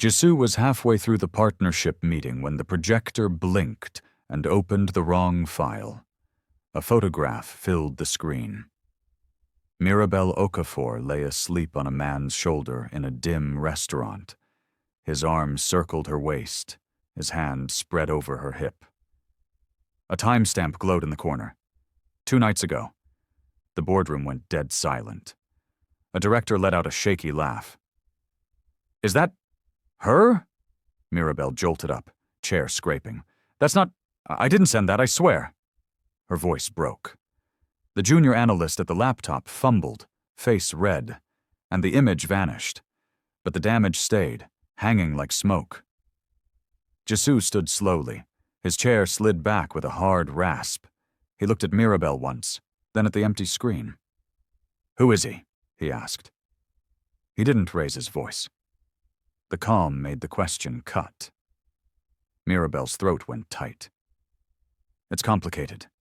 Jisoo was halfway through the partnership meeting when the projector blinked and opened the wrong file. A photograph filled the screen. Mirabel Okafor lay asleep on a man's shoulder in a dim restaurant. His arm circled her waist, his hand spread over her hip. A timestamp glowed in the corner. 2 nights ago. The boardroom went dead silent. A director let out a shaky laugh. "Is that her?" Mirabel jolted up, chair scraping. "That's not... I didn't send that, I swear." Her voice broke. The junior analyst at the laptop fumbled, face red, and the image vanished. But the damage stayed, hanging like smoke. Jisoo stood slowly. His chair slid back with a hard rasp. He looked at Mirabel once, then at the empty screen. "Who is he?" he asked. He didn't raise his voice. The calm made the question cut. Mirabel's throat went tight. "It's complicated."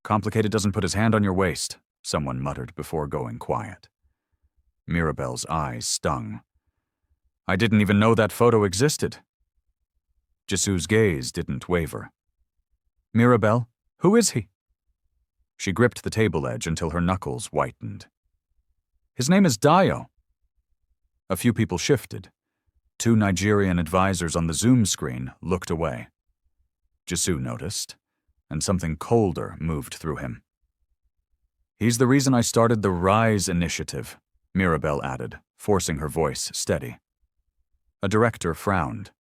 "Complicated doesn't put his hand on your waist," someone muttered before going quiet. Mirabel's eyes stung. "I didn't even know that photo existed." Jisoo's gaze didn't waver. "Mirabel, who is he?" She gripped the table edge until her knuckles whitened. "His name is Dio." A few people shifted. 2 Nigerian advisors on the Zoom screen looked away. Jisoo noticed, and something colder moved through him. "He's the reason I started the Rise initiative," Mirabel added, forcing her voice steady. A director frowned.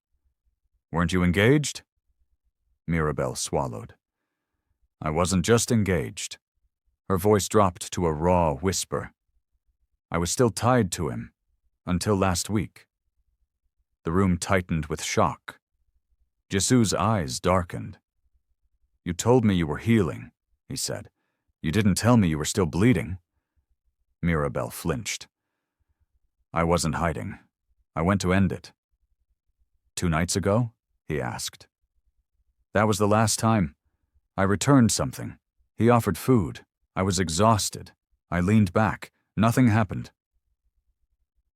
"Weren't you engaged?" Mirabel swallowed. "I wasn't just engaged." Her voice dropped to a raw whisper. "I was still tied to him, until last week." The room tightened with shock. Jisoo's eyes darkened. "You told me you were healing," he said. "You didn't tell me you were still bleeding." Mirabel flinched. "I wasn't hiding. I went to end it." 2 nights ago?" he asked. "That was the last time. I returned something. He offered food. I was exhausted. I leaned back. Nothing happened."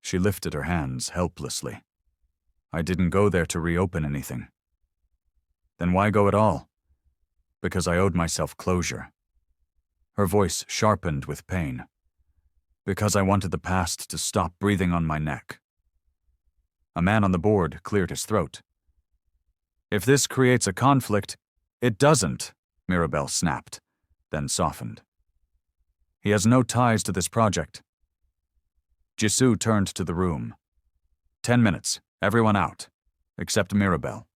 She lifted her hands helplessly. "I didn't go there to reopen anything." "Then why go at all?" "Because I owed myself closure." Her voice sharpened with pain. "Because I wanted the past to stop breathing on my neck." A man on the board cleared his throat. "If this creates a conflict..." "It doesn't," Mirabel snapped, then softened. "He has no ties to this project." Jisoo turned to the room. 10 minutes, everyone out, except Mirabel."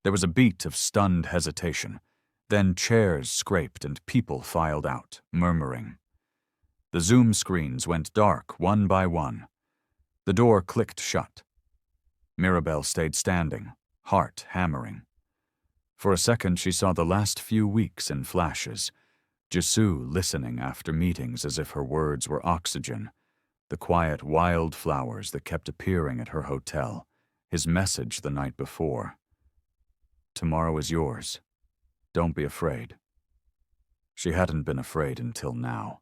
There was a beat of stunned hesitation. Then chairs scraped and people filed out, murmuring. The Zoom screens went dark one by one. The door clicked shut. Mirabel stayed standing, heart hammering. For a second she saw the last few weeks in flashes. Jisoo listening after meetings as if her words were oxygen. The quiet wildflowers that kept appearing at her hotel. His message the night before. "Tomorrow is yours. Don't be afraid." She hadn't been afraid until now.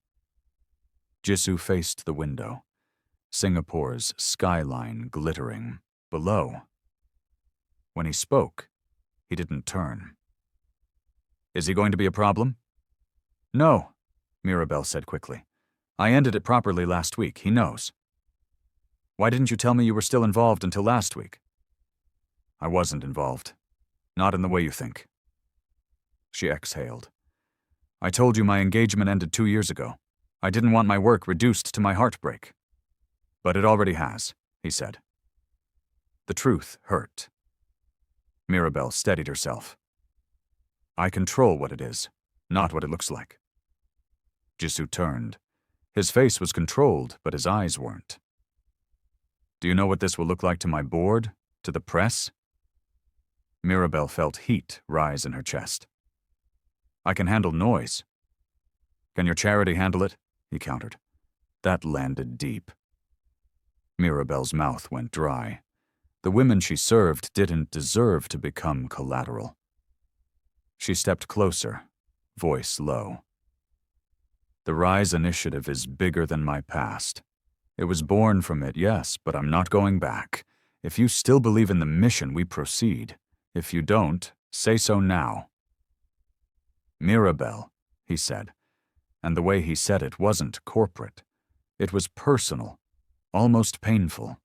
Jisoo faced the window. Singapore's skyline glittering. Below. When he spoke, he didn't turn. "Is he going to be a problem?" "No," Mirabel said quickly. "I ended it properly last week. He knows." "Why didn't you tell me you were still involved until last week?" "I wasn't involved. Not in the way you think." She exhaled. "I told you my engagement ended 2 years ago. I didn't want my work reduced to my heartbreak." "But it already has," he said. The truth hurt. Mirabel steadied herself. "I control what it is, not what it looks like." Jisoo turned. His face was controlled, but his eyes weren't. "Do you know what this will look like to my board? To the press?" Mirabel felt heat rise in her chest. "I can handle noise." "Can your charity handle it?" he countered. That landed deep. Mirabel's mouth went dry. The women she served didn't deserve to become collateral. She stepped closer, voice low. "The Rise initiative is bigger than my past. It was born from it, yes, but I'm not going back. If you still believe in the mission, we proceed. If you don't, say so now. Mirabel, he said, and the way he said it wasn't corporate. It was personal, almost painful.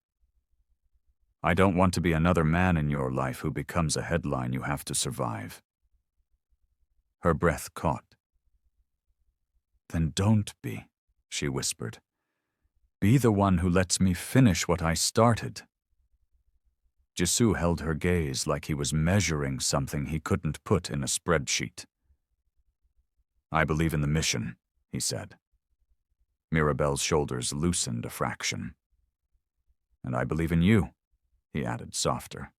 I don't want to be another man in your life who becomes a headline you have to survive. Her breath caught. Then don't be, she whispered. Be the one who lets me finish what I started. Jisoo held her gaze like he was measuring something he couldn't put in a spreadsheet. I believe in the mission, he said. Mirabel's shoulders loosened a fraction. And I believe in you, he added softer.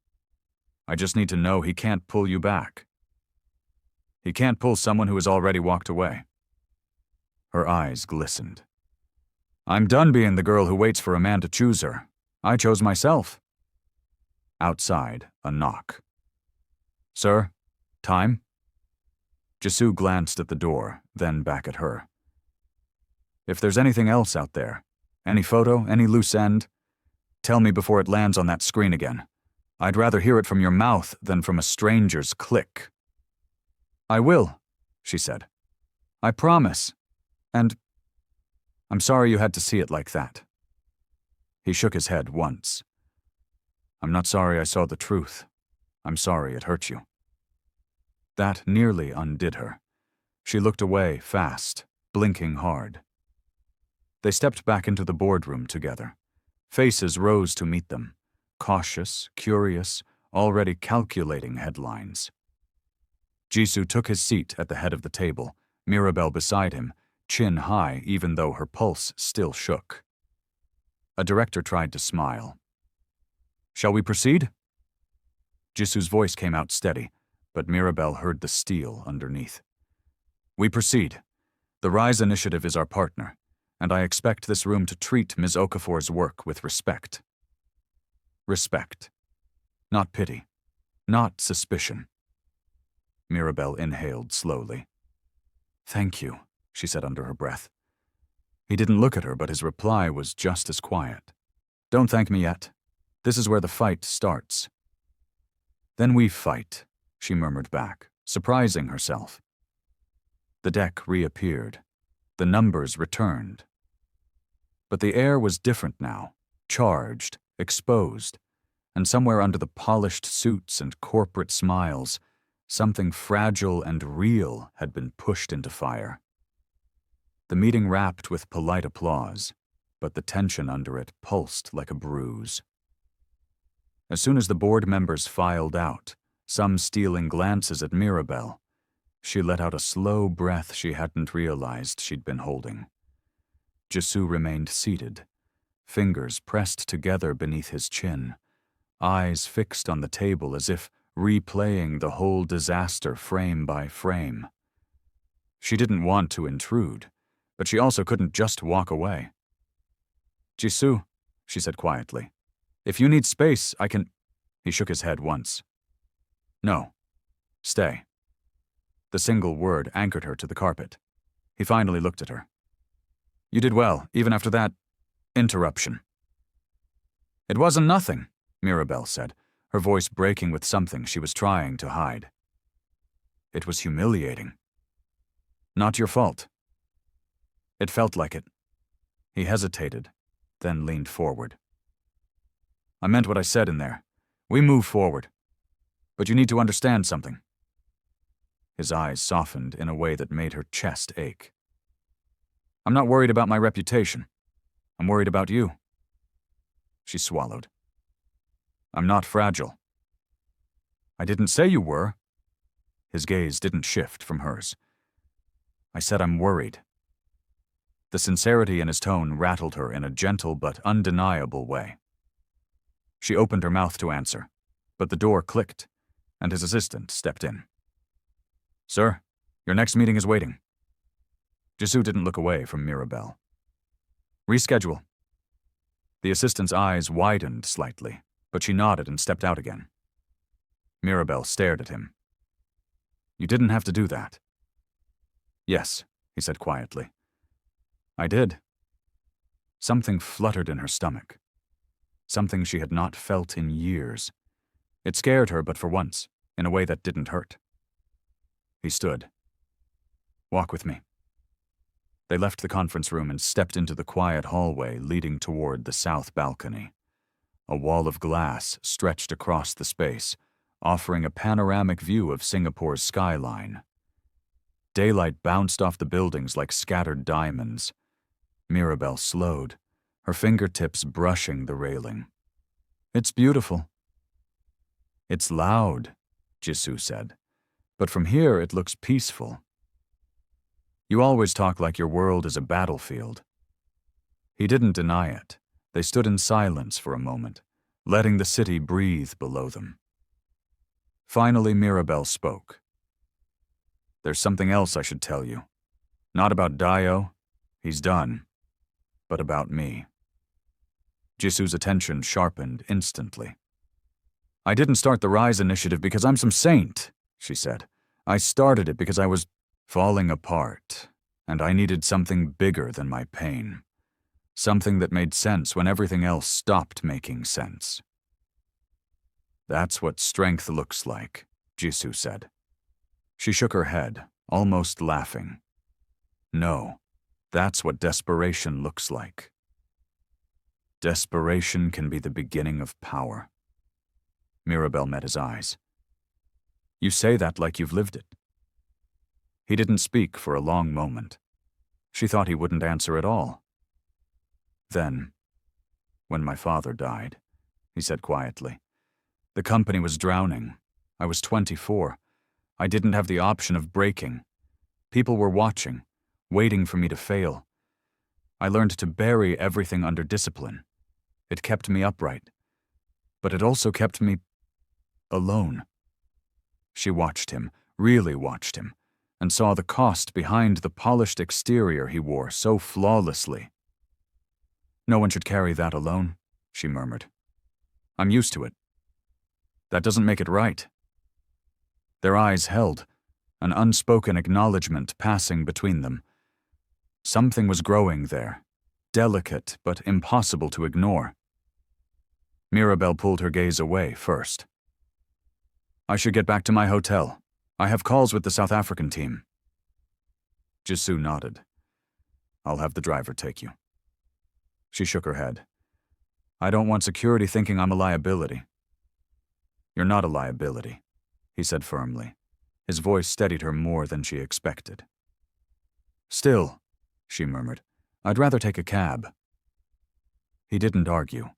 I just need to know he can't pull you back. He can't pull someone who has already walked away. Her eyes glistened. I'm done being the girl who waits for a man to choose her. I chose myself. Outside, a knock. Sir, time? Jisoo glanced at the door, then back at her. If there's anything else out there, any photo, any loose end, tell me before it lands on that screen again. I'd rather hear it from your mouth than from a stranger's click. I will, she said. I promise. And I'm sorry you had to see it like that. He shook his head once. I'm not sorry I saw the truth. I'm sorry it hurt you. That nearly undid her. She looked away fast, blinking hard. They stepped back into the boardroom together. Faces rose to meet them, cautious, curious, already calculating headlines. Jisoo took his seat at the head of the table, Mirabel beside him, chin high even though her pulse still shook. A director tried to smile. Shall we proceed? Jisoo's voice came out steady, but Mirabel heard the steel underneath. We proceed. The Rise Initiative is our partner, and I expect this room to treat Ms. Okafor's work with respect. Respect. Not pity. Not suspicion. Mirabel inhaled slowly. Thank you, she said under her breath. He didn't look at her, but his reply was just as quiet. Don't thank me yet. This is where the fight starts. Then we fight, she murmured back, surprising herself. The deck reappeared. The numbers returned. But the air was different now, charged, exposed, and somewhere under the polished suits and corporate smiles, something fragile and real had been pushed into fire. The meeting wrapped with polite applause, but the tension under it pulsed like a bruise. As soon as the board members filed out, some stealing glances at Mirabel, she let out a slow breath she hadn't realized she'd been holding. Jisoo remained seated, fingers pressed together beneath his chin, eyes fixed on the table as if replaying the whole disaster frame by frame. She didn't want to intrude, but she also couldn't just walk away. Jisoo, she said quietly, if you need space, I can... He shook his head once. No. Stay. The single word anchored her to the carpet. He finally looked at her. You did well, even after that interruption. It wasn't nothing, Mirabel said, her voice breaking with something she was trying to hide. It was humiliating. Not your fault. It felt like it. He hesitated, then leaned forward. I meant what I said in there. We move forward. But you need to understand something. His eyes softened in a way that made her chest ache. I'm not worried about my reputation. I'm worried about you. She swallowed. I'm not fragile. I didn't say you were. His gaze didn't shift from hers. I said I'm worried. The sincerity in his tone rattled her in a gentle but undeniable way. She opened her mouth to answer, but the door clicked, and his assistant stepped in. Sir, your next meeting is waiting. Jisoo didn't look away from Mirabel. Reschedule. The assistant's eyes widened slightly, but she nodded and stepped out again. Mirabel stared at him. You didn't have to do that. Yes, he said quietly. I did. Something fluttered in her stomach. something she had not felt in years. It scared her, but for once, in a way that didn't hurt. He stood. "Walk with me." They left the conference room and stepped into the quiet hallway leading toward the south balcony. A wall of glass stretched across the space, offering a panoramic view of Singapore's skyline. Daylight bounced off the buildings like scattered diamonds. Mirabel slowed, her fingertips brushing the railing. "It's beautiful." "It's loud," Jisoo said, "but from here it looks peaceful." "You always talk like your world is a battlefield." He didn't deny it. They stood in silence for a moment, letting the city breathe below them. Finally, Mirabel spoke. "There's something else I should tell you. Not about Dio, he's done, but about me." Jisoo's attention sharpened instantly. "I didn't start the Rise initiative because I'm some saint," she said. "I started it because I was falling apart, and I needed something bigger than my pain. Something that made sense when everything else stopped making sense." "That's what strength looks like," Jisoo said. She shook her head, almost laughing. "No, that's what desperation looks like. Desperation can be the beginning of power." Mirabel met his eyes. "You say that like you've lived it." He didn't speak for a long moment. She thought he wouldn't answer at all. "Then, when my father died," he said quietly, "the company was drowning. I was 24. I didn't have the option of breaking. People were watching, waiting for me to fail. I learned to bury everything under discipline. It kept me upright. But it also kept me alone." She watched him, really watched him, and saw the cost behind the polished exterior he wore so flawlessly. "No one should carry that alone," she murmured. "I'm used to it. That doesn't make it right." Their eyes held, an unspoken acknowledgement passing between them. Something was growing there, delicate but impossible to ignore. Mirabel pulled her gaze away first. "I should get back to my hotel. I have calls with the South African team." Jisoo nodded. "I'll have the driver take you." She shook her head. "I don't want security thinking I'm a liability." "You're not a liability," he said firmly. His voice steadied her more than she expected. "Still," she murmured, "I'd rather take a cab." He didn't argue.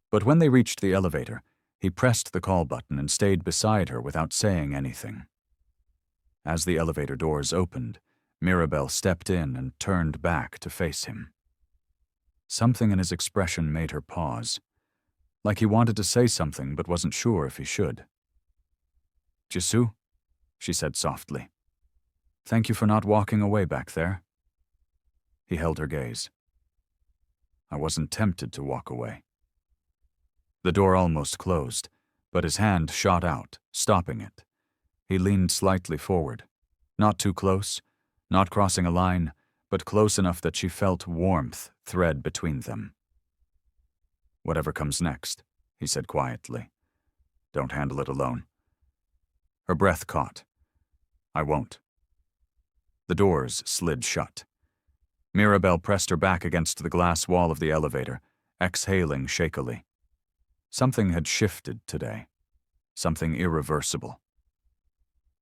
But when they reached the elevator, he pressed the call button and stayed beside her without saying anything. As the elevator doors opened, Mirabel stepped in and turned back to face him. Something in his expression made her pause, like he wanted to say something but wasn't sure if he should. "Jisoo," she said softly. "Thank you for not walking away back there." He held her gaze. "I wasn't tempted to walk away." The door almost closed, but his hand shot out, stopping it. He leaned slightly forward, not too close, not crossing a line, but close enough that she felt warmth thread between them. "Whatever comes next," he said quietly. "Don't handle it alone." Her breath caught. "I won't." The doors slid shut. Mirabel pressed her back against the glass wall of the elevator, exhaling shakily. Something had shifted today. Something irreversible.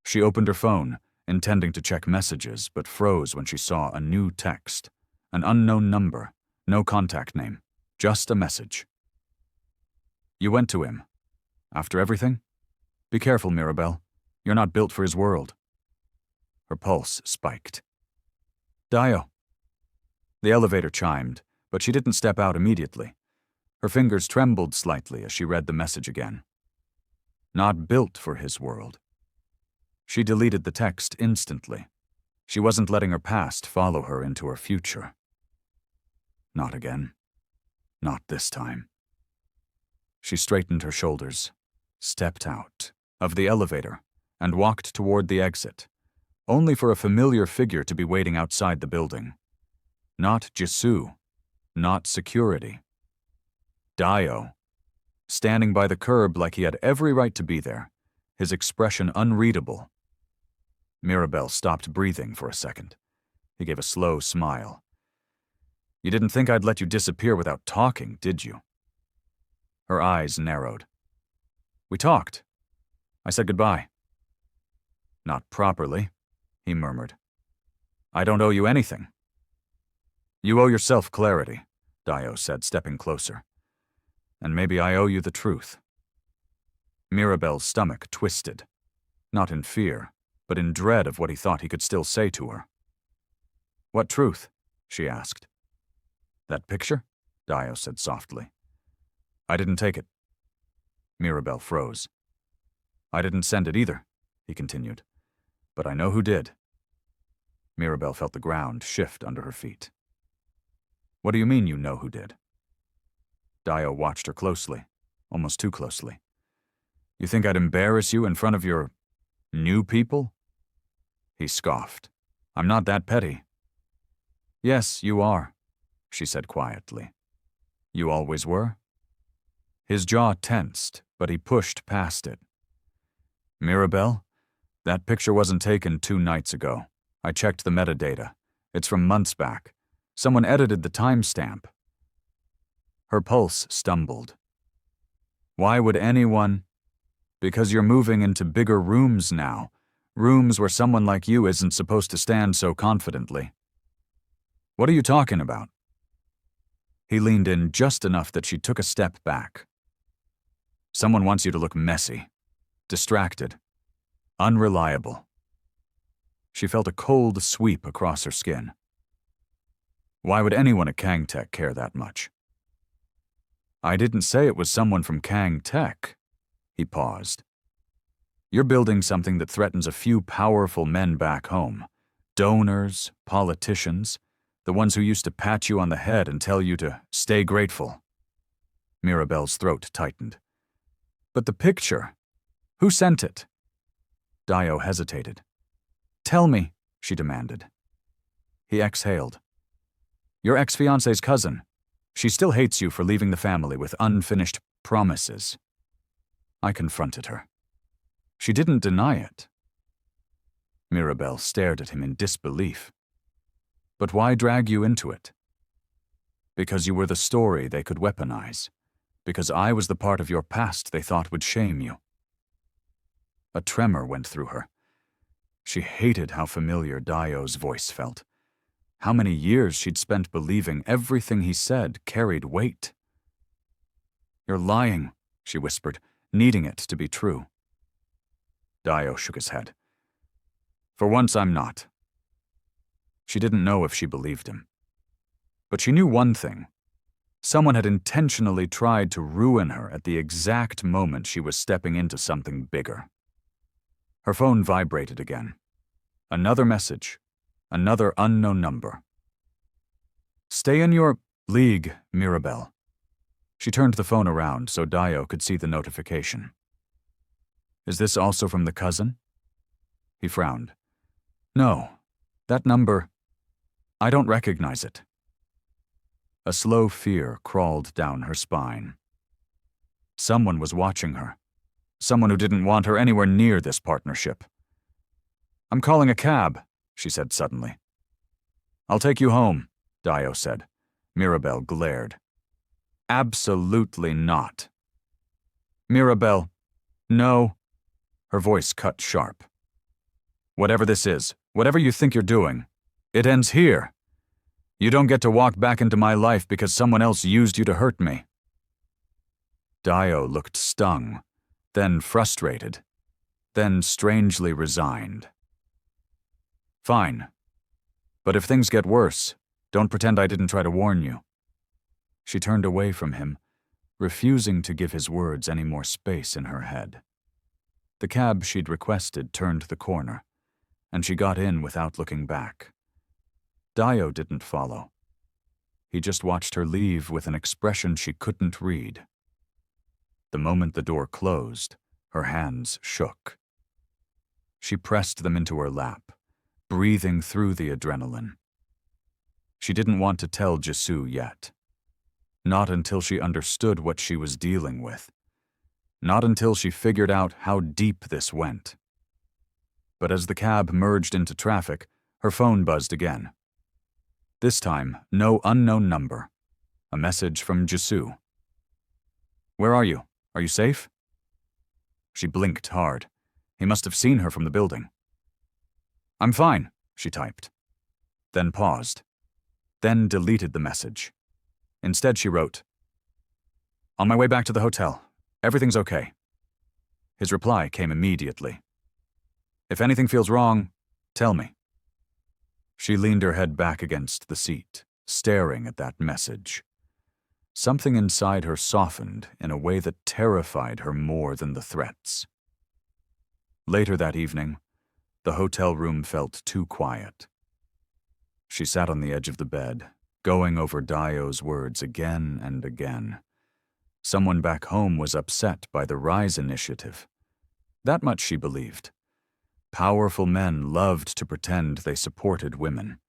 She opened her phone, intending to check messages, but froze when she saw a new text. An unknown number, no contact name, just a message. "You went to him. After everything? Be careful, Mirabel. You're not built for his world." Her pulse spiked. "Dio." The elevator chimed, but she didn't step out immediately. Her fingers trembled slightly as she read the message again. Not built for his world. She deleted the text instantly. She wasn't letting her past follow her into her future. Not again. Not this time. She straightened her shoulders, stepped out of the elevator, and walked toward the exit, only for a familiar figure to be waiting outside the building. Not Jisoo, not security. Dio, standing by the curb like he had every right to be there, his expression unreadable. Mirabel stopped breathing for a second. He gave a slow smile. You didn't think I'd let you disappear without talking, did you? Her eyes narrowed. We talked. I said goodbye. Not properly, he murmured. I don't owe you anything. You owe yourself clarity, Dio said, stepping closer. And maybe I owe you the truth. Mirabel's stomach twisted, not in fear, but in dread of what he thought he could still say to her. What truth? She asked. That picture? Dio said softly. I didn't take it. Mirabel froze. I didn't send it either, he continued. But I know who did. Mirabel felt the ground shift under her feet. What do you mean you know who did? Dio watched her closely, almost too closely. You think I'd embarrass you in front of your new people? He scoffed. I'm not that petty. Yes, you are, she said quietly. You always were? His jaw tensed, but he pushed past it. Mirabel, that picture wasn't taken 2 nights ago. I checked the metadata. It's from months back. Someone edited the timestamp. Her pulse stumbled. Why would anyone? Because you're moving into bigger rooms now. Rooms where someone like you isn't supposed to stand so confidently. What are you talking about? He leaned in just enough that she took a step back. Someone wants you to look messy, distracted, unreliable. She felt a cold sweep across her skin. Why would anyone at Kang Tech care that much? I didn't say it was someone from Kang Tech. He paused. You're building something that threatens a few powerful men back home. Donors, politicians, the ones who used to pat you on the head and tell you to stay grateful. Mirabel's throat tightened. But the picture, who sent it? Dio hesitated. Tell me, she demanded. He exhaled. Your ex-fiancée's cousin. She still hates you for leaving the family with unfinished promises. I confronted her. She didn't deny it. Mirabel stared at him in disbelief. But why drag you into it? Because you were the story they could weaponize. Because I was the part of your past they thought would shame you. A tremor went through her. She hated how familiar Dio's voice felt. How many years she'd spent believing everything he said carried weight. You're lying, she whispered, needing it to be true. Dio shook his head. For once, I'm not. She didn't know if she believed him. But she knew one thing. Someone had intentionally tried to ruin her at the exact moment she was stepping into something bigger. Her phone vibrated again. Another message. Another unknown number. Stay in your league, Mirabel. She turned the phone around so Dio could see the notification. Is this also from the cousin? He frowned. No, that number, I don't recognize it. A slow fear crawled down her spine. Someone was watching her. Someone who didn't want her anywhere near this partnership. I'm calling a cab, she said suddenly. I'll take you home, Dio said. Mirabel glared. Absolutely not. Mirabel, no. Her voice cut sharp. Whatever this is, whatever you think you're doing, it ends here. You don't get to walk back into my life because someone else used you to hurt me. Dio looked stung, then frustrated, then strangely resigned. Fine. But if things get worse, don't pretend I didn't try to warn you. She turned away from him, refusing to give his words any more space in her head. The cab she'd requested turned the corner, and she got in without looking back. Dio didn't follow. He just watched her leave with an expression she couldn't read. The moment the door closed, her hands shook. She pressed them into her lap, breathing through the adrenaline. She didn't want to tell Jisoo yet. Not until she understood what she was dealing with. Not until she figured out how deep this went. But as the cab merged into traffic, her phone buzzed again. This time, no unknown number. A message from Jisoo. "Where are you? Are you safe?" She blinked hard. He must have seen her from the building. "I'm fine," she typed. Then paused. Then deleted the message. Instead, she wrote, "On my way back to the hotel. Everything's okay." His reply came immediately. "If anything feels wrong, tell me." She leaned her head back against the seat, staring at that message. Something inside her softened in a way that terrified her more than the threats. Later that evening, the hotel room felt too quiet. She sat on the edge of the bed, going over Dio's words again and again. Someone back home was upset by the Rise initiative. That much she believed. Powerful men loved to pretend they supported women,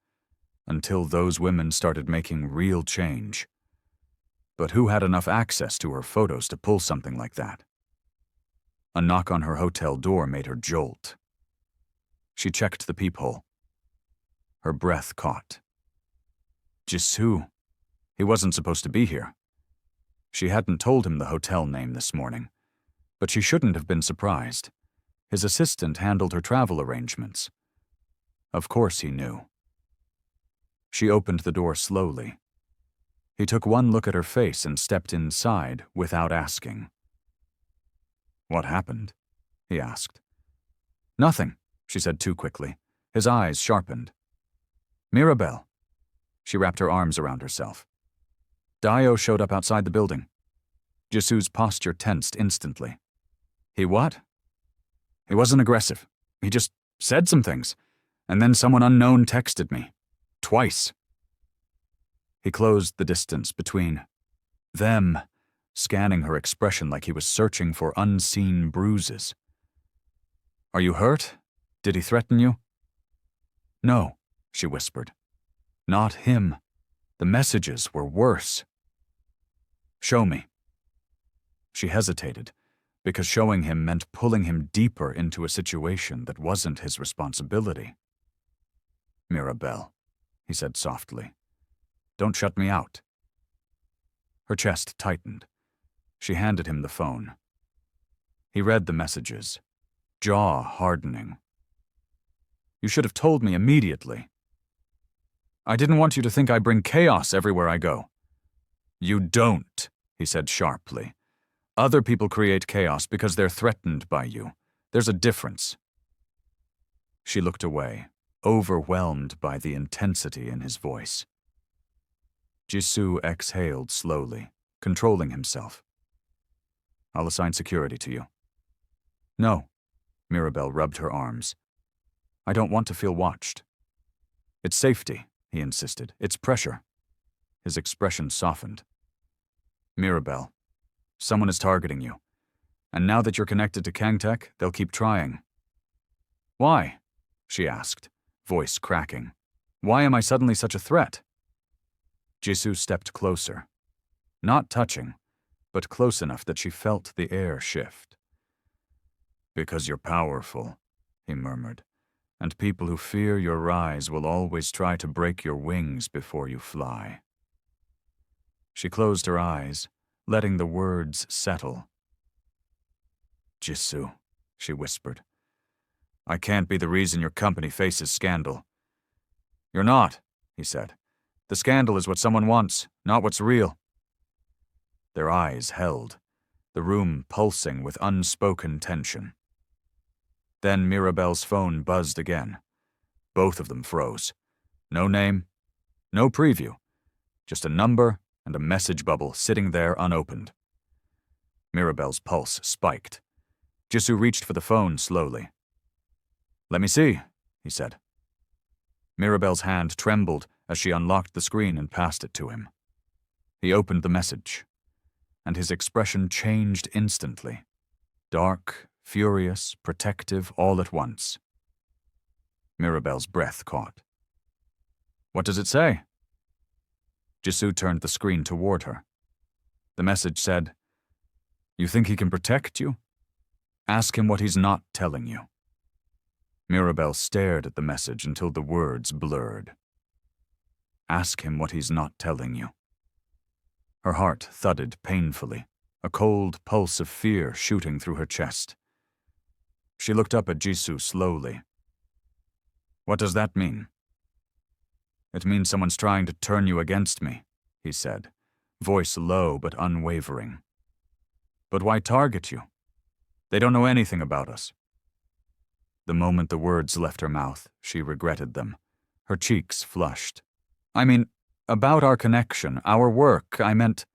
until those women started making real change. But who had enough access to her photos to pull something like that? A knock on her hotel door made her jolt. She checked the peephole. Her breath caught. Jisoo. He wasn't supposed to be here. She hadn't told him the hotel name this morning, but she shouldn't have been surprised. His assistant handled her travel arrangements. Of course he knew. She opened the door slowly. He took one look at her face and stepped inside without asking. "What happened?" he asked. "Nothing," she said too quickly. His eyes sharpened. "Mirabelle." She wrapped her arms around herself. Dio showed up outside the building. Jisoo's posture tensed instantly. "He what?" "He wasn't aggressive. He just said some things. And then someone unknown texted me. Twice." He closed the distance between them, scanning her expression like he was searching for unseen bruises. "Are you hurt? Did he threaten you?" "No," she whispered. "Not him. The messages were worse." "Show me." She hesitated, because showing him meant pulling him deeper into a situation that wasn't his responsibility. "Mirabelle," he said softly. "Don't shut me out." Her chest tightened. She handed him the phone. He read the messages, jaw hardening. "You should have told me immediately." "I didn't want you to think I bring chaos everywhere I go." "You don't," he said sharply. "Other people create chaos because they're threatened by you. There's a difference." She looked away, overwhelmed by the intensity in his voice. Jisoo exhaled slowly, controlling himself. "I'll assign security to you." "No," Mirabelle rubbed her arms. "I don't want to feel watched." "It's safety," he insisted. "It's pressure." His expression softened. "Mirabelle, someone is targeting you. And now that you're connected to Kangtech, they'll keep trying." "Why?" she asked, voice cracking. "Why am I suddenly such a threat?" Jisoo stepped closer. Not touching, but close enough that she felt the air shift. "Because you're powerful," he murmured, "and people who fear your rise will always try to break your wings before you fly." She closed her eyes, letting the words settle. "Jisoo," she whispered, "I can't be the reason your company faces scandal." "You're not," he said. "The scandal is what someone wants, not what's real." Their eyes held, the room pulsing with unspoken tension. Then Mirabelle's phone buzzed again. Both of them froze. No name, no preview, just a number and a message bubble sitting there unopened. Mirabelle's pulse spiked. Jisoo reached for the phone slowly. "Let me see," he said. Mirabelle's hand trembled as she unlocked the screen and passed it to him. He opened the message, and his expression changed instantly. Dark, furious, protective, all at once. Mirabelle's breath caught. "What does it say?" Jisoo turned the screen toward her. The message said, "You think he can protect you? Ask him what he's not telling you." Mirabel stared at the message until the words blurred. Ask him what he's not telling you. Her heart thudded painfully, a cold pulse of fear shooting through her chest. She looked up at Jisoo slowly. "What does that mean?" "It means someone's trying to turn you against me," he said, voice low but unwavering. "But why target you? They don't know anything about us." The moment the words left her mouth, she regretted them. Her cheeks flushed. "I mean, about our connection, our work, I meant—"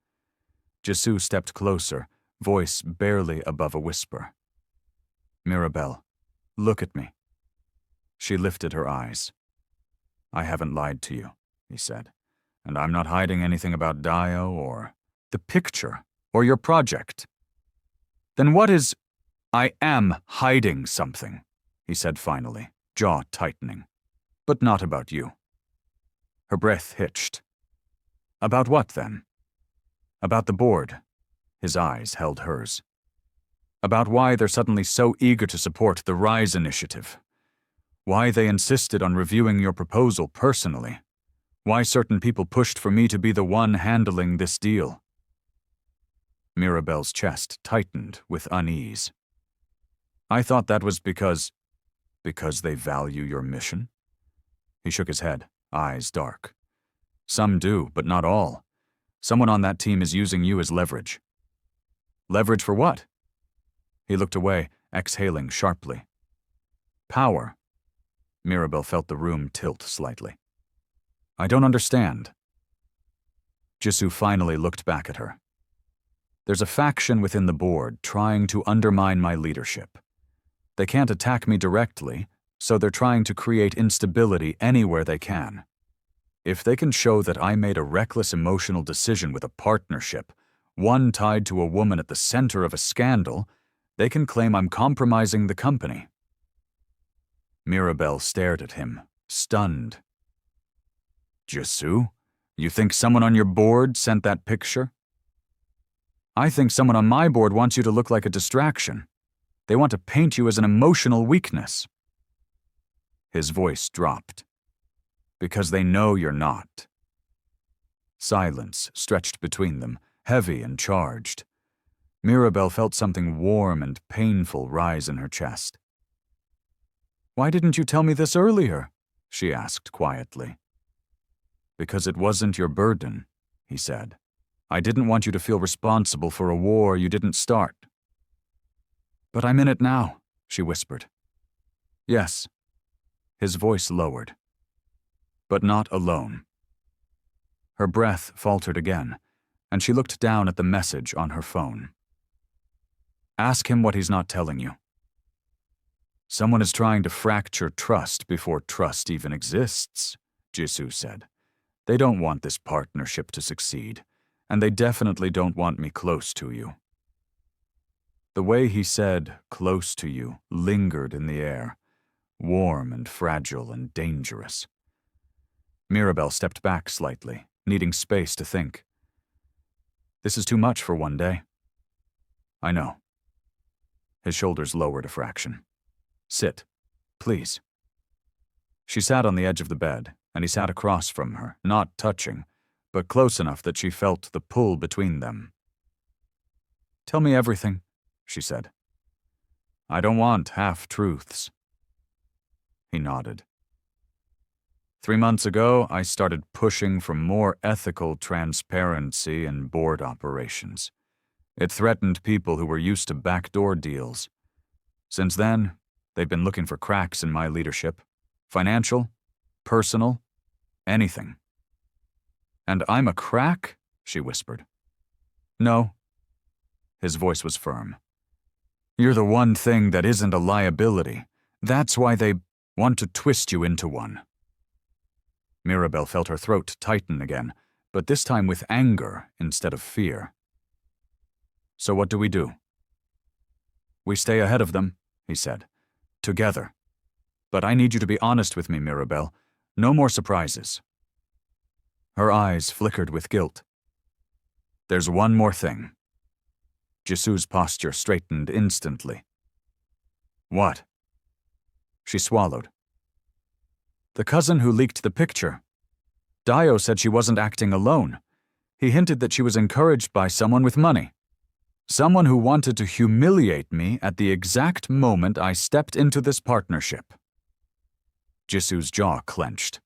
Jisoo stepped closer, voice barely above a whisper. "Mirabel, look at me." She lifted her eyes. "I haven't lied to you," he said, "and I'm not hiding anything about Dio or the picture or your project." "Then what is—" "I am hiding something," he said finally, jaw tightening. "But not about you." Her breath hitched. "About what, then?" "About the board." His eyes held hers. "About why they're suddenly so eager to support the Rise initiative. Why they insisted on reviewing your proposal personally. Why certain people pushed for me to be the one handling this deal." Mirabel's chest tightened with unease. "I thought that was because they value your mission?" He shook his head, eyes dark. "Some do, but not all. Someone on that team is using you as leverage." "Leverage for what?" He looked away, exhaling sharply. "Power." Mirabel felt the room tilt slightly. "I don't understand." Jisoo finally looked back at her. "There's a faction within the board trying to undermine my leadership. They can't attack me directly, so they're trying to create instability anywhere they can. If they can show that I made a reckless emotional decision with a partnership, one tied to a woman at the center of a scandal, they can claim I'm compromising the company." Mirabel stared at him, stunned. "Jisoo, you think someone on your board sent that picture?" "I think someone on my board wants you to look like a distraction. They want to paint you as an emotional weakness." His voice dropped. "Because they know you're not." Silence stretched between them, heavy and charged. Mirabel felt something warm and painful rise in her chest. "Why didn't you tell me this earlier?" she asked quietly. "Because it wasn't your burden," he said. "I didn't want you to feel responsible for a war you didn't start." "But I'm in it now," she whispered. "Yes." His voice lowered. "But not alone." Her breath faltered again, and she looked down at the message on her phone. "Ask him what he's not telling you." "Someone is trying to fracture trust before trust even exists," Jisoo said. "They don't want this partnership to succeed, and they definitely don't want me close to you." The way he said, "close to you," lingered in the air, warm and fragile and dangerous. Mirabel stepped back slightly, needing space to think. "This is too much for one day." "I know." His shoulders lowered a fraction. "Sit, please." She sat on the edge of the bed, and he sat across from her, not touching, but close enough that she felt the pull between them. "Tell me everything," she said. "I don't want half-truths." He nodded. 3 months ago, I started pushing for more ethical transparency in board operations. It threatened people who were used to backdoor deals. Since then, they've been looking for cracks in my leadership. Financial, personal, anything. "And I'm a crack?" she whispered. "No." His voice was firm. "You're the one thing that isn't a liability. That's why they want to twist you into one." Mirabel felt her throat tighten again, but this time with anger instead of fear. "So what do we do?" "We stay ahead of them," he said. "Together. But I need you to be honest with me, Mirabel. No more surprises." Her eyes flickered with guilt. There's one more thing. Jisoo's posture straightened instantly. What? She swallowed. The cousin who leaked the picture. Dio said she wasn't acting alone. He hinted that she was encouraged by someone with money. Someone who wanted to humiliate me at the exact moment I stepped into this partnership. Jisoo's jaw clenched.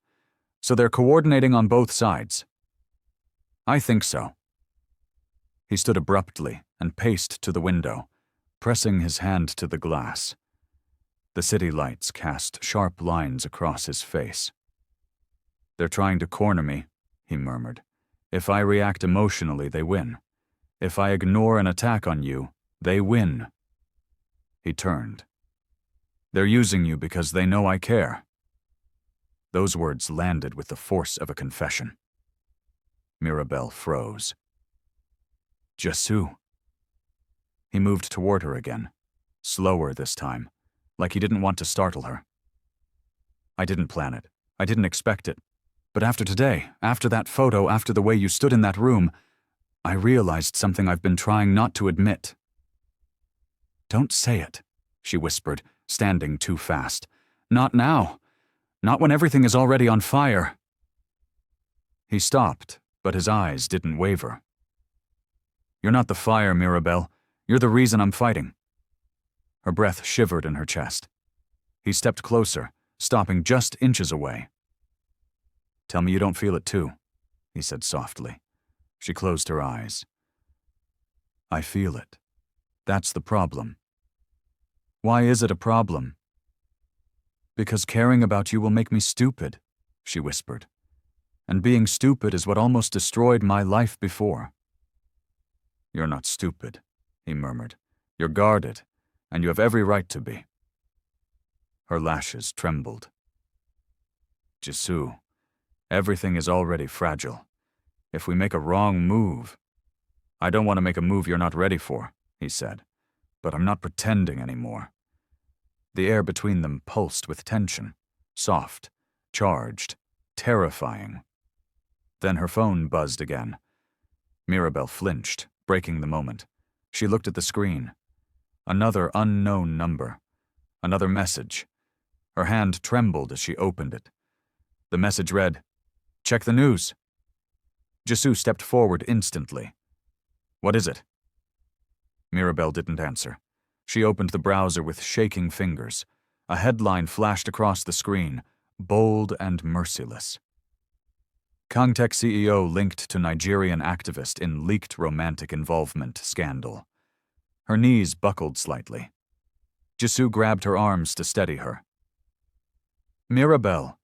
So they're coordinating on both sides. I think so. He stood abruptly and paced to the window, pressing his hand to the glass. The city lights cast sharp lines across his face. They're trying to corner me, he murmured. If I react emotionally, they win. If I ignore an attack on you, they win. He turned. They're using you because they know I care. Those words landed with the force of a confession. Mirabel froze. Jisoo. He moved toward her again, slower this time, like he didn't want to startle her. I didn't plan it. I didn't expect it. But after today, after that photo, after the way you stood in that room, I realized something I've been trying not to admit. Don't say it, she whispered, standing too fast. Not now. Not when everything is already on fire. He stopped, but his eyes didn't waver. You're not the fire, Mirabel. You're the reason I'm fighting. Her breath shivered in her chest. He stepped closer, stopping just inches away. Tell me you don't feel it too, he said softly. She closed her eyes. I feel it. That's the problem. Why is it a problem? Because caring about you will make me stupid, she whispered. And being stupid is what almost destroyed my life before. You're not stupid, he murmured. You're guarded, and you have every right to be. Her lashes trembled. Jisoo, everything is already fragile. If we make a wrong move... I don't want to make a move you're not ready for, he said, but I'm not pretending anymore. The air between them pulsed with tension, soft, charged, terrifying. Then her phone buzzed again. Mirabel flinched, breaking the moment. She looked at the screen. Another unknown number. Another message. Her hand trembled as she opened it. The message read, "Check the news." Jisoo stepped forward instantly. What is it? Mirabel didn't answer. She opened the browser with shaking fingers. A headline flashed across the screen, bold and merciless. Kangtech CEO linked to Nigerian activist in leaked romantic involvement scandal. Her knees buckled slightly. Jisoo grabbed her arms to steady her. Mirabel.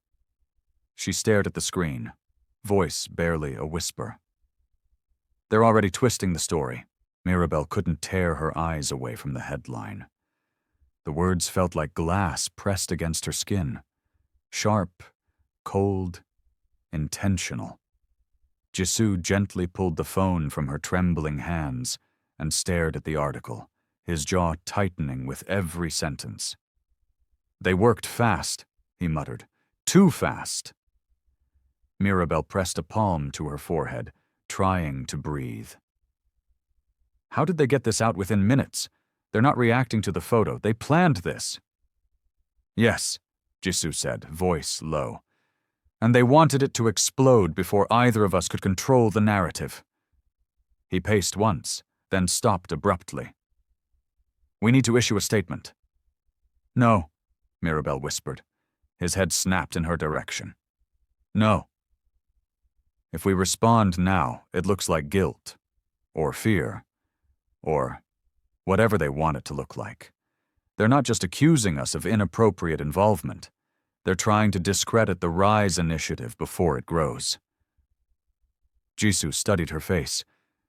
She stared at the screen, voice barely a whisper. They're already twisting the story. Mirabel couldn't tear her eyes away from the headline. The words felt like glass pressed against her skin. Sharp, cold, intentional. Jisoo gently pulled the phone from her trembling hands and stared at the article, his jaw tightening with every sentence. They worked fast, he muttered. Too fast. Mirabel pressed a palm to her forehead, trying to breathe. How did they get this out within minutes? They're not reacting to the photo. They planned this. Yes, Jisoo said, voice low. And they wanted it to explode before either of us could control the narrative. He paced once, then stopped abruptly. We need to issue a statement. No, Mirabel whispered. His head snapped in her direction. No. If we respond now, it looks like guilt, or fear, or whatever they want it to look like. They're not just accusing us of inappropriate involvement. They're trying to discredit the Rise initiative before it grows. Jisoo studied her face,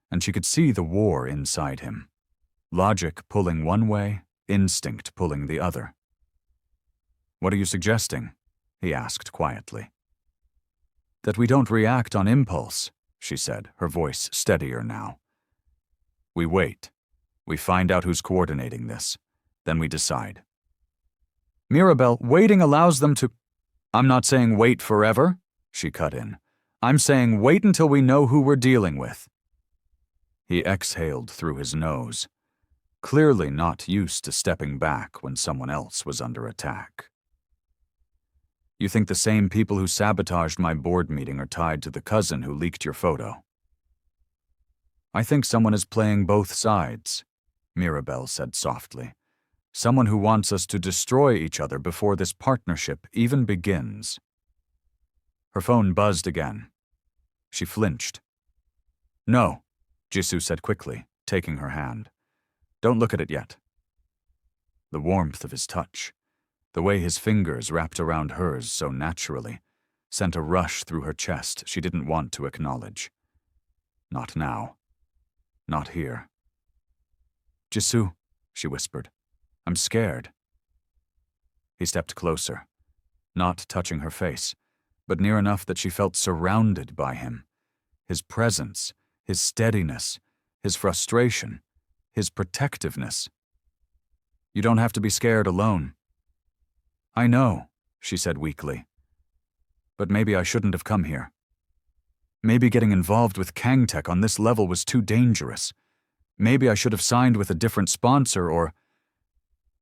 and she could see the war inside him. Logic pulling one way, instinct pulling the other. What are you suggesting? He asked quietly. That we don't react on impulse, she said, her voice steadier now. We wait. We find out who's coordinating this. Then we decide. Mirabel, waiting allows them to... I'm not saying wait forever, she cut in. I'm saying wait until we know who we're dealing with. He exhaled through his nose, clearly not used to stepping back when someone else was under attack. You think the same people who sabotaged my board meeting are tied to the cousin who leaked your photo? I think someone is playing both sides, Mirabel said softly. Someone who wants us to destroy each other before this partnership even begins. Her phone buzzed again. She flinched. No, Jisoo said quickly, taking her hand. Don't look at it yet. The warmth of his touch, the way his fingers wrapped around hers so naturally, sent a rush through her chest she didn't want to acknowledge. Not now. Not here. Jisoo, she whispered. I'm scared. He stepped closer, not touching her face, but near enough that she felt surrounded by him. His presence, his steadiness, his frustration, his protectiveness. You don't have to be scared alone. I know, she said weakly. But maybe I shouldn't have come here. Maybe getting involved with Kangtech on this level was too dangerous. Maybe I should have signed with a different sponsor or...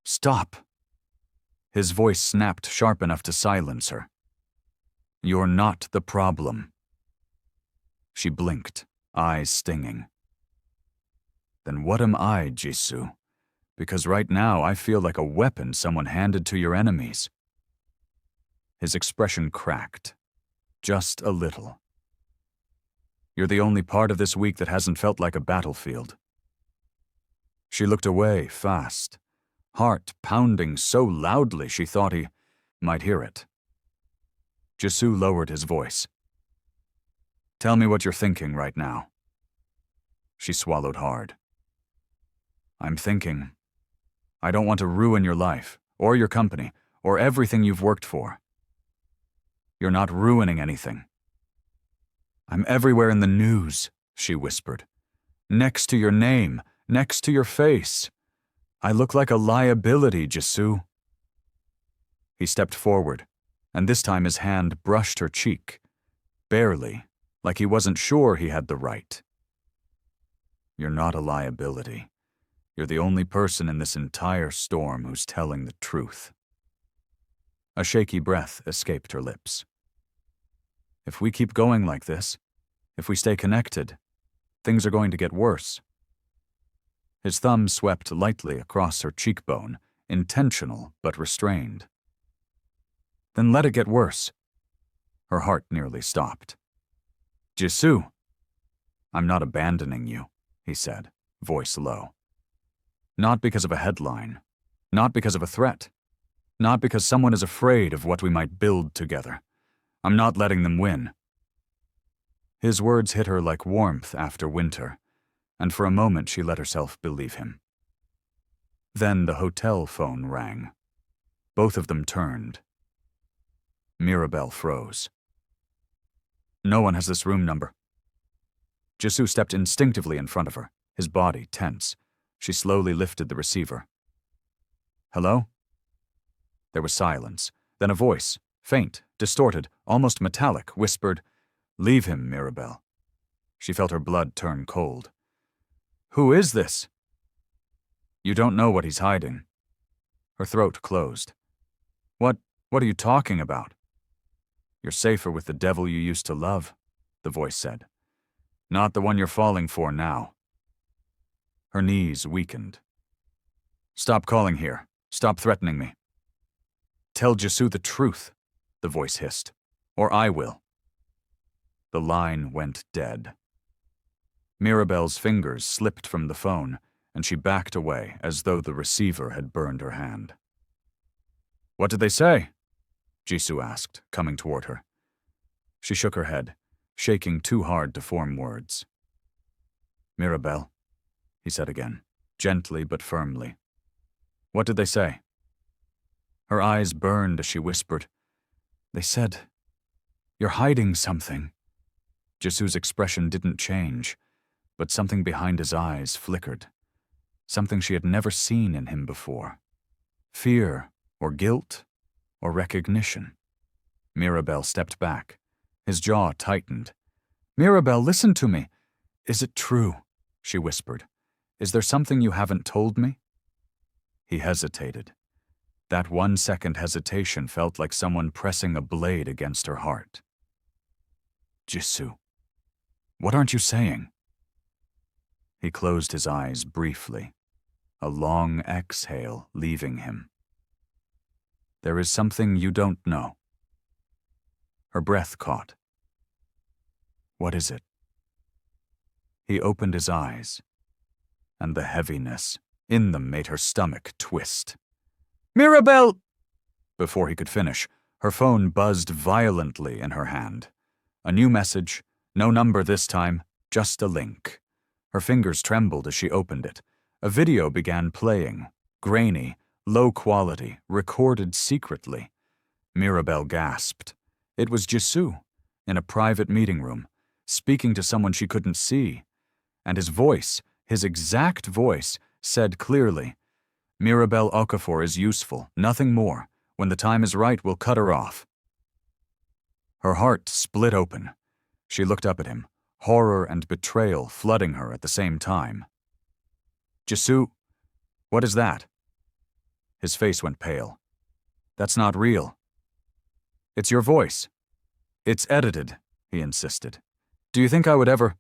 Stop. His voice snapped sharp enough to silence her. You're not the problem. She blinked, eyes stinging. Then what am I, Jisoo? Because right now I feel like a weapon someone handed to your enemies. His expression cracked. Just a little. You're the only part of this week that hasn't felt like a battlefield. She looked away fast, heart pounding so loudly she thought he might hear it. Jisoo lowered his voice. Tell me what you're thinking right now. She swallowed hard. I'm thinking, I don't want to ruin your life, or your company, or everything you've worked for. You're not ruining anything. I'm everywhere in the news, she whispered. Next to your name, next to your face. I look like a liability, Jisoo. He stepped forward, and this time his hand brushed her cheek, barely, like he wasn't sure he had the right. You're not a liability. You're the only person in this entire storm who's telling the truth. A shaky breath escaped her lips. If we keep going like this, if we stay connected, things are going to get worse. His thumb swept lightly across her cheekbone, intentional but restrained. Then let it get worse. Her heart nearly stopped. Jisoo, I'm not abandoning you, he said, voice low. Not because of a headline, not because of a threat, not because someone is afraid of what we might build together. I'm not letting them win. His words hit her like warmth after winter, and for a moment she let herself believe him. Then the hotel phone rang. Both of them turned. Mirabel froze. No one has this room number. Jisoo stepped instinctively in front of her, his body tense. She slowly lifted the receiver. Hello? There was silence, then a voice, faint, distorted, almost metallic, whispered, Leave him, Mirabel. She felt her blood turn cold. Who is this? You don't know what he's hiding. Her throat closed. What are you talking about? You're safer with the devil you used to love, the voice said. Not the one you're falling for now. Her knees weakened. Stop calling here. Stop threatening me. Tell Jisoo the truth, the voice hissed, or I will. The line went dead. Mirabel's fingers slipped from the phone, and she backed away as though the receiver had burned her hand. What did they say? Jisoo asked, coming toward her. She shook her head, shaking too hard to form words. Mirabel, he said again, gently but firmly. What did they say? Her eyes burned as she whispered. They said, You're hiding something. Jisoo's expression didn't change, but something behind his eyes flickered. Something she had never seen in him before. Fear, or guilt, or recognition. Mirabel stepped back. His jaw tightened. Mirabel, listen to me. Is it true? she whispered. "Is there something you haven't told me?" He hesitated. That 1-second hesitation felt like someone pressing a blade against her heart. "Jisoo, what aren't you saying?" He closed his eyes briefly, a long exhale leaving him. "There is something you don't know." Her breath caught. "What is it?" He opened his eyes, and the heaviness in them made her stomach twist. "Mirabel!" Before he could finish, her phone buzzed violently in her hand. A new message, no number this time, just a link. Her fingers trembled as she opened it. A video began playing, grainy, low quality, recorded secretly. Mirabel gasped. It was Jisoo, in a private meeting room, speaking to someone she couldn't see. And his voice, his exact voice, said clearly, "Mirabel Okafor is useful, nothing more. When the time is right, we'll cut her off." Her heart split open. She looked up at him, horror and betrayal flooding her at the same time. "Jisoo, what is that?" His face went pale. "That's not real." "It's your voice." "It's edited," he insisted. "Do you think I would ever—"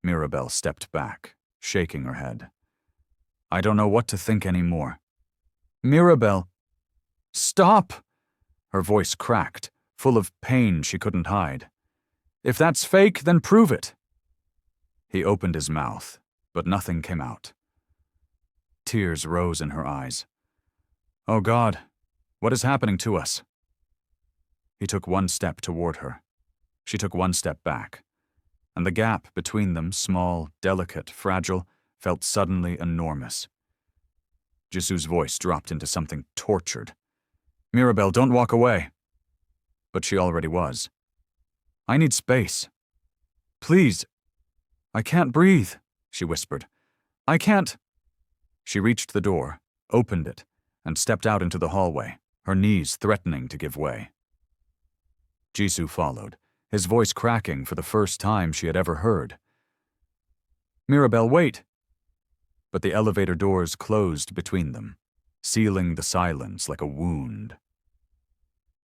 Mirabel stepped back, shaking her head. "I don't know what to think anymore." "Mirabel!" "Stop!" Her voice cracked, full of pain she couldn't hide. "If that's fake, then prove it." He opened his mouth, but nothing came out. Tears rose in her eyes. "Oh God, what is happening to us?" He took one step toward her. She took one step back, and the gap between them, small, delicate, fragile, felt suddenly enormous. Jisoo's voice dropped into something tortured. "Mirabel, don't walk away." But she already was. "I need space. Please. I can't breathe," she whispered. "I can't." She reached the door, opened it, and stepped out into the hallway, her knees threatening to give way. Jisoo followed, his voice cracking for the first time she had ever heard. "Mirabel, wait!" But the elevator doors closed between them, sealing the silence like a wound.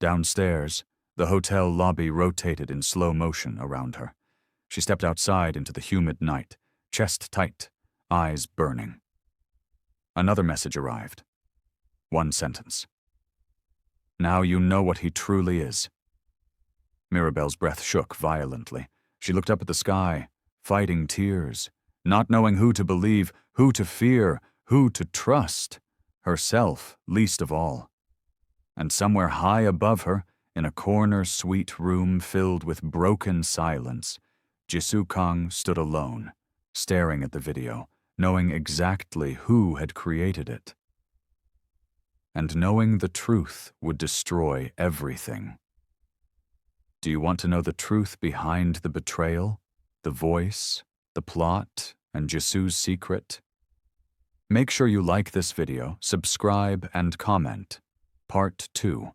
Downstairs, the hotel lobby rotated in slow motion around her. She stepped outside into the humid night, chest tight, eyes burning. Another message arrived. One sentence. "Now you know what he truly is." Mirabel's breath shook violently. She looked up at the sky, fighting tears, not knowing who to believe, who to fear, who to trust, herself least of all. And somewhere high above her, in a corner sweet room filled with broken silence, Jisoo Kang stood alone, staring at the video, knowing exactly who had created it. And knowing the truth would destroy everything. Do you want to know the truth behind the betrayal, the voice, the plot, and Jisoo's secret? Make sure you like this video, subscribe, and comment. Part 2.